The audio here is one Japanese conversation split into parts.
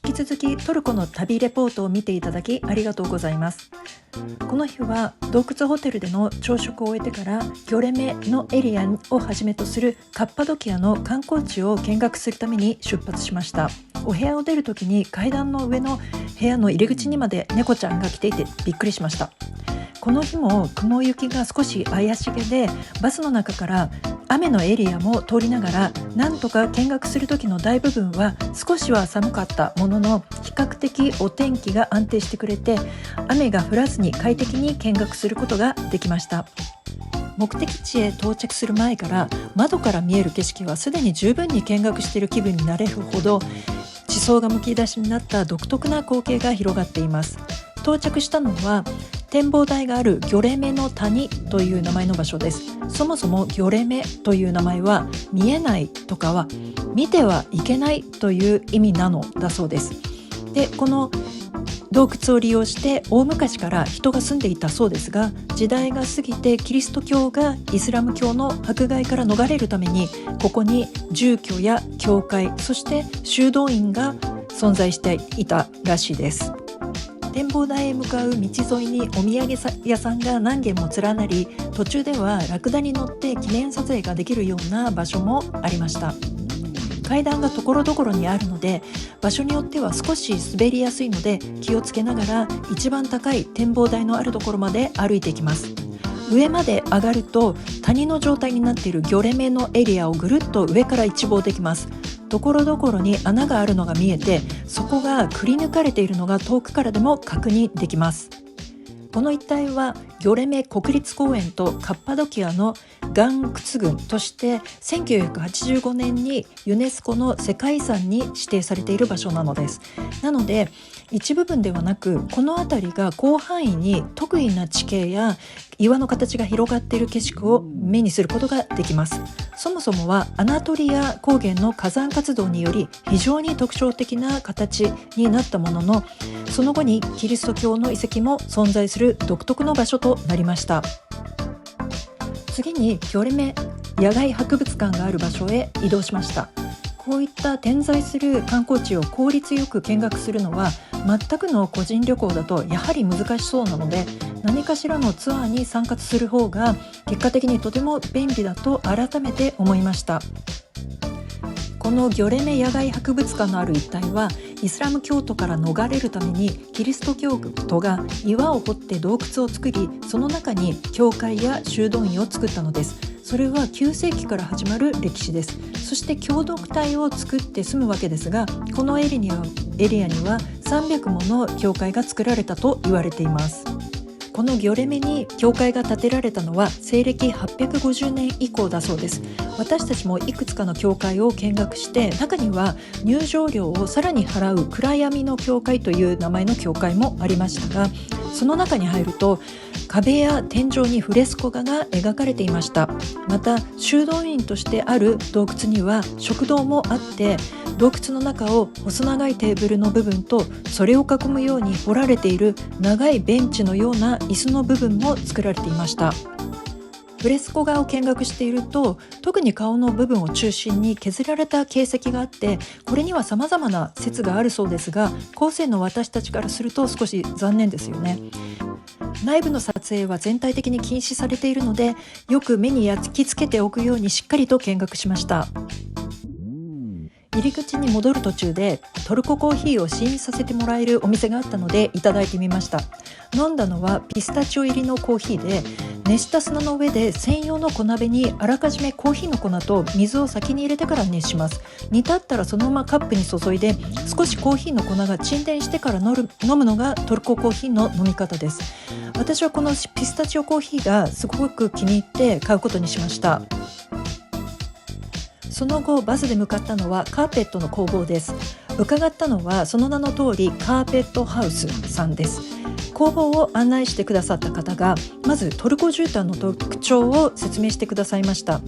引き続きトルコの旅レポートを見ていただきありがとうございます。この日は洞窟ホテルでの朝食を終えてからギョレメのエリアをはじめとするカッパドキアの観光地を見学するために出発しました。お部屋を出るときに階段の上の部屋の入り口にまで猫ちゃんが来ていてびっくりしました。この日も雲行きが少し怪しげで、バスの中から雨のエリアも通りながらなんとか見学する時の大部分は少しは寒かったものの、比較的お天気が安定してくれて雨が降らずに快適に見学することができました。目的地へ到着する前から窓から見える景色はすでに十分に見学している気分になれるほど、地層がむき出しになった独特な光景が広がっています。到着したのは展望台があるギョレメの谷という名前の場所です。そもそもギョレメという名前は見えないとかは見てはいけないという意味なのだそうです。で、この洞窟を利用して大昔から人が住んでいたそうですが、時代が過ぎてキリスト教がイスラム教の迫害から逃れるためにここに住居や教会、そして修道院が存在していたらしいです。展望台へ向かう道沿いにお土産屋さんが何軒も連なり、途中ではラクダに乗って記念撮影ができるような場所もありました。階段がところどころにあるので、場所によっては少し滑りやすいので気をつけながら一番高い展望台のあるところまで歩いていきます。上まで上がると谷の状態になっているギョレメのエリアをぐるっと上から一望できます。ところどころに穴があるのが見えて、そこがくり抜かれているのが遠くからでも確認できます。この一帯はギョレメ国立公園とカッパドキアの岩窟群として1985年にユネスコの世界遺産に指定されている場所なのです。なので一部分ではなく、この辺りが広範囲に特異な地形や岩の形が広がっている景色を目にすることができます。そもそもはアナトリア高原の火山活動により非常に特徴的な形になったものの、その後にキリスト教の遺跡も存在する独特の場所となりました。次にギョレメ野外博物館がある場所へ移動しました。こういった点在する観光地を効率よく見学するのは全くの個人旅行だとやはり難しそうなので、何かしらのツアーに参加する方が結果的にとても便利だと改めて思いました。このギョレメ野外博物館のある一帯はイスラム教徒から逃れるためにキリスト教徒が岩を掘って洞窟を作り、その中に教会や修道院を作ったのです。それは9世紀から始まる歴史です。そして共同体を作って住むわけですが、このエリアには300もの教会が作られたと言われています。このギョレメに教会が建てられたのは西暦850年以降だそうです。私たちもいくつかの教会を見学して、中には入場料をさらに払う暗闇の教会という名前の教会もありましたが、その中に入ると壁や天井にフレスコ画が描かれていました。また修道院としてある洞窟には食堂もあって、洞窟の中を細長いテーブルの部分とそれを囲むように掘られている長いベンチのような椅子の部分も作られていました。フレスコ画を見学していると、特に顔の部分を中心に削られた形跡があって、これには様々な説があるそうですが、後世の私たちからすると少し残念ですよね。内部の撮影は全体的に禁止されているので、よく目に焼き付けておくようにしっかりと見学しました。入り口に戻る途中でトルココーヒーを試飲させてもらえるお店があったのでいただいてみました。飲んだのはピスタチオ入りのコーヒーで、熱した砂の上で専用の小鍋にあらかじめコーヒーの粉と水を先に入れてから熱します。煮立ったらそのままカップに注いで、少しコーヒーの粉が沈殿してから飲むのがトルココーヒーの飲み方です。私はこのピスタチオコーヒーがすごく気に入って買うことにしました。その後バスで向かったのはカーペットの工房です。伺ったのはその名の通りカーペットハウスさんです。工房を案内してくださった方がまずトルコ絨毯の特徴を説明してくださいました。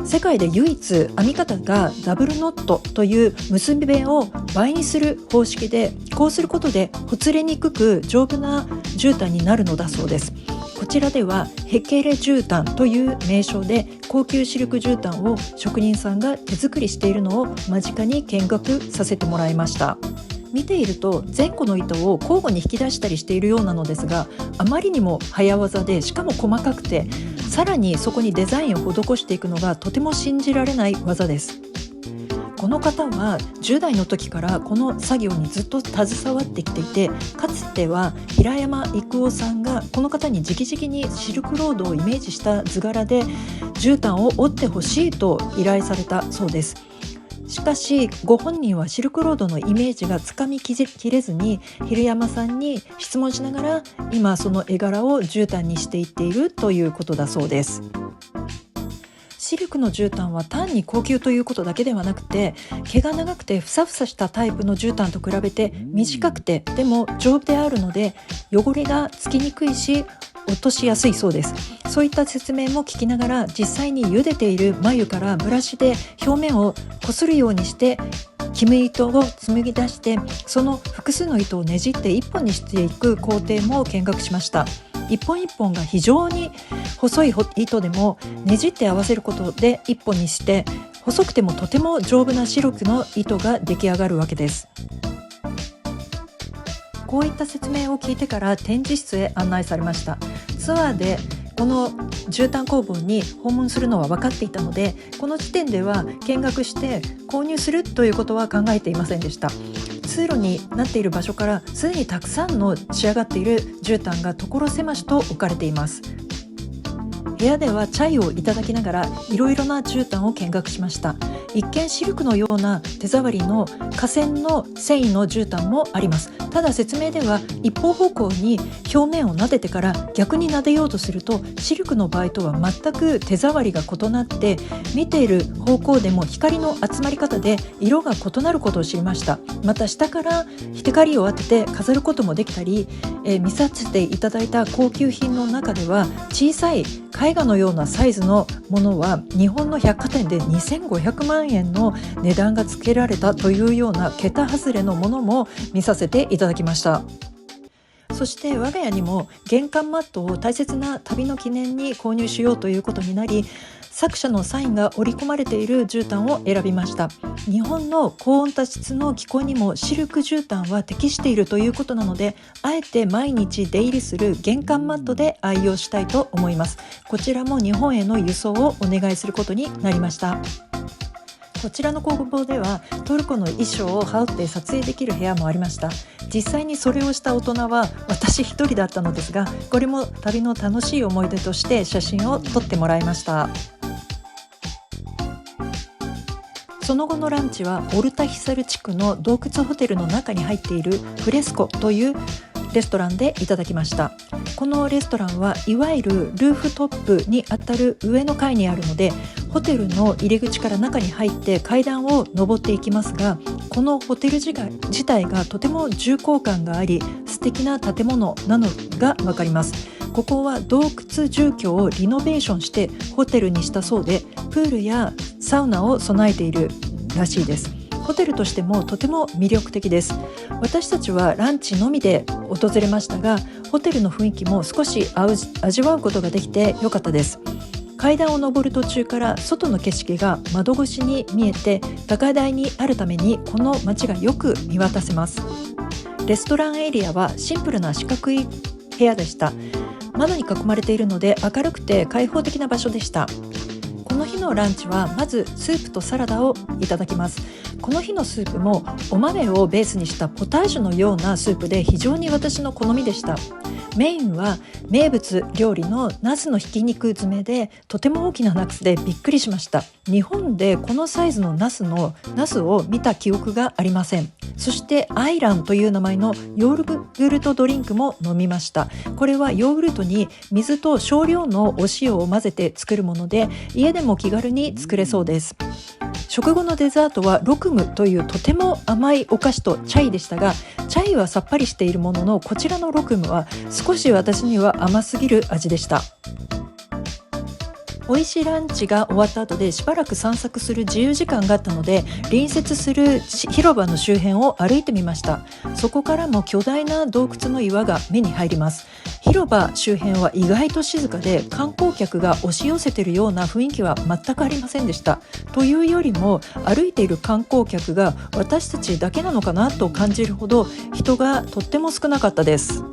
世界で唯一編み方がダブルノットという結び目を倍にする方式で、こうすることでほつれにくく丈夫な絨毯になるのだそうです。こちらではヘケレ絨毯という名称で高級シルク絨毯を職人さんが手作りしているのを間近に見学させてもらいました。見ていると前後の糸を交互に引き出したりしているようなのですが、あまりにも早技で、しかも細かくて、さらにそこにデザインを施していくのがとても信じられない技です。この方は10代の時からこの作業にずっと携わってきていて、かつては平山郁夫さんがこの方に直々にシルクロードをイメージした図柄で絨毯を織ってほしいと依頼されたそうです。しかしご本人はシルクロードのイメージがつかみきれずに、平山さんに質問しながら今その絵柄を絨毯にしていっているということだそうです。シルクの絨毯は単に高級ということだけではなくて、毛が長くてふさふさしたタイプの絨毯と比べて短くてでも丈夫であるので、汚れがつきにくいし落としやすいそうです。そういった説明も聞きながら、実際に茹でている繭からブラシで表面をこするようにして絹糸を紡ぎ出して、その複数の糸をねじって一本にしていく工程も見学しました。一本一本が非常に細い糸でもねじって合わせることで一本にして、細くてもとても丈夫なシルクの糸が出来上がるわけです。こういった説明を聞いてから展示室へ案内されました。ツアーでこの絨毯工房に訪問するのは分かっていたので、この時点では見学して購入するということは考えていませんでした。通路になっている場所からすでにたくさんの仕上がっている絨毯が所狭しと置かれています。部屋ではチャイをいただきながらいろいろな絨毯を見学しました。一見シルクのような手触りの化繊の繊維の絨毯もあります。ただ説明では一方方向に表面を撫でてから逆に撫でようとすると、シルクの場合とは全く手触りが異なって、見ている方向でも光の集まり方で色が異なることを知りました。また下から光を当てて飾ることもできたり、見させていただいた高級品の中では小さい絵画のようなサイズのものは日本の百貨店で2500万円の値段がつけられたというような桁外れのものも見させていただきました。そして我が家にも玄関マットを大切な旅の記念に購入しようということになり、作者のサインが織り込まれている絨毯を選びました。日本の高温多湿の気候にもシルク絨毯は適しているということなので、あえて毎日出入りする玄関マットで愛用したいと思います。こちらも日本への輸送をお願いすることになりました。こちらの工房ではトルコの衣装を羽織って撮影できる部屋もありました。実際にそれをした大人は私一人だったのですが、これも旅の楽しい思い出として写真を撮ってもらいました。その後のランチはオルタヒサル地区の洞窟ホテルの中に入っているフレスコというレストランでいただきました。このレストランはいわゆるルーフトップにあたる上の階にあるので、ホテルの入り口から中に入って階段を上っていきますが、このホテル自体がとても重厚感があり素敵な建物なのがわかります。ここは洞窟住居をリノベーションしてホテルにしたそうで、プールやサウナを備えているらしいです。ホテルとしてもとても魅力的です。私たちはランチのみで訪れましたが、ホテルの雰囲気も少し味わうことができてよかったです。階段を上る途中から外の景色が窓越しに見えて、高台にあるためにこの街がよく見渡せます。レストランエリアはシンプルな四角い部屋でした。窓に囲まれているので明るくて開放的な場所でした。この日のランチはまずスープとサラダをいただきます。この日のスープもお豆をベースにしたポタージュのようなスープで非常に私の好みでした。メインは名物料理のナスのひき肉詰めで、とても大きなナスでびっくりしました。日本でこのサイズのナスを見た記憶がありません。そしてアイランという名前のヨーグルトドリンクも飲みました。これはヨーグルトに水と少量のお塩を混ぜて作るもので、家でも気軽に作れそうです。食後のデザートはロクムというとても甘いお菓子とチャイでしたが、チャイはさっぱりしているものの、こちらのロクムは少し私には甘すぎる味でした。美味しいランチが終わった後でしばらく散策する自由時間があったので、隣接する広場の周辺を歩いてみました。そこからも巨大な洞窟の岩が目に入ります。広場周辺は意外と静かで、観光客が押し寄せているような雰囲気は全くありませんでした。というよりも、歩いている観光客が私たちだけなのかなと感じるほど人がとっても少なかったです。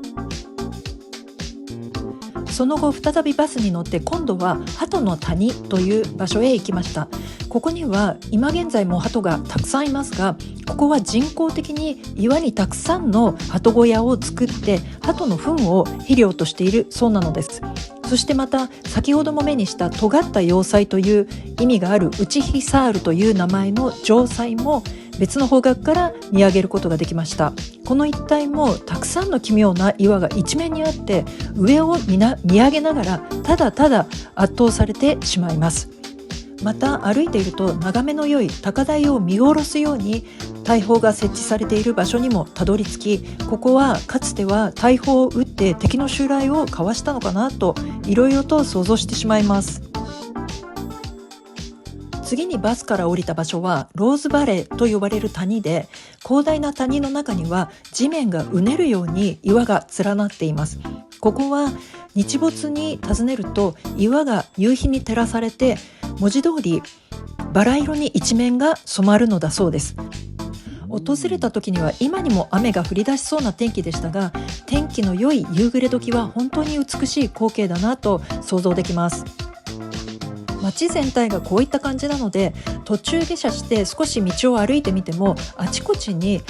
その後再びバスに乗って今度は鳩の谷という場所へ行きました。ここには今現在も鳩がたくさんいますが、ここは人工的に岩にたくさんの鳩小屋を作って鳩の糞を肥料としているそうなのです。そしてまた先ほども目にした尖った要塞という意味があるウチヒサールという名前の城塞も別の方角から見上げることができました。この一帯もたくさんの奇妙な岩が一面にあって、上を見上げながらただただ圧倒されてしまいます。また歩いていると眺めの良い高台を見下ろすように大砲が設置されている場所にもたどり着き、ここはかつては大砲を撃って敵の襲来をかわしたのかなといろいろと想像してしまいます。次にバスから降りた場所はローズバレーと呼ばれる谷で、広大な谷の中には地面がうねるように岩が連なっています。ここは日没に訪ねると岩が夕日に照らされて文字通りバラ色に一面が染まるのだそうです。訪れた時には今にも雨が降り出しそうな天気でしたが、天気の良い夕暮れ時は本当に美しい光景だなと想像できます。街全体がこういった感じなので、途中下車して少し道を歩いてみてもあちこちに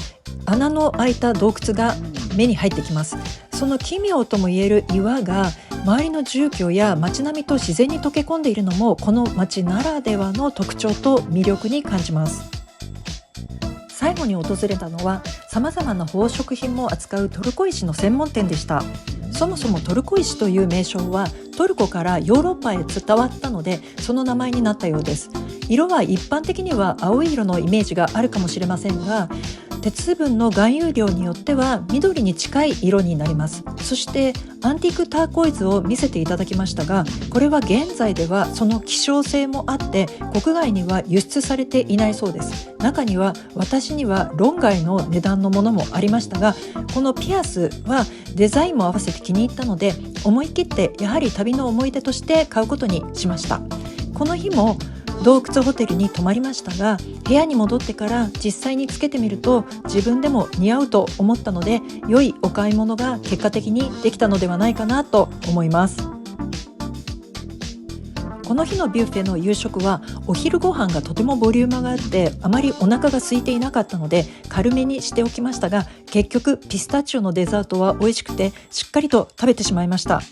穴の開いた洞窟が目に入ってきます。その奇妙ともいえる岩が周りの住居や街並みと自然に溶け込んでいるのもこの街ならではの特徴と魅力に感じます。最後に訪れたのはさまざまな宝飾品も扱うトルコ石の専門店でした。そもそもトルコ石という名称はトルコからヨーロッパへ伝わったので、その名前になったようです。色は一般的には青い色のイメージがあるかもしれませんが、鉄分の含有量によっては緑に近い色になります。そしてアンティークターコイズを見せていただきましたが、これは現在ではその希少性もあって国外には輸出されていないそうです。中には私には論外の値段のものもありましたが、このピアスはデザインも合わせて気に入ったので、思い切ってやはり旅の思い出として買うことにしました。この日も洞窟ホテルに泊まりましたが、部屋に戻ってから実際につけてみると自分でも似合うと思ったので、良いお買い物が結果的にできたのではないかなと思います。この日のビュッフェの夕食はお昼ご飯がとてもボリュームがあってあまりお腹が空いていなかったので軽めにしておきましたが、結局ピスタチオのデザートは美味しくてしっかりと食べてしまいました。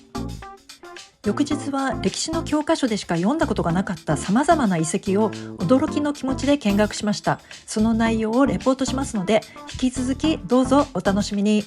翌日は歴史の教科書でしか読んだことがなかったさまざまな遺跡を驚きの気持ちで見学しました。その内容をレポートしますので引き続きどうぞお楽しみに。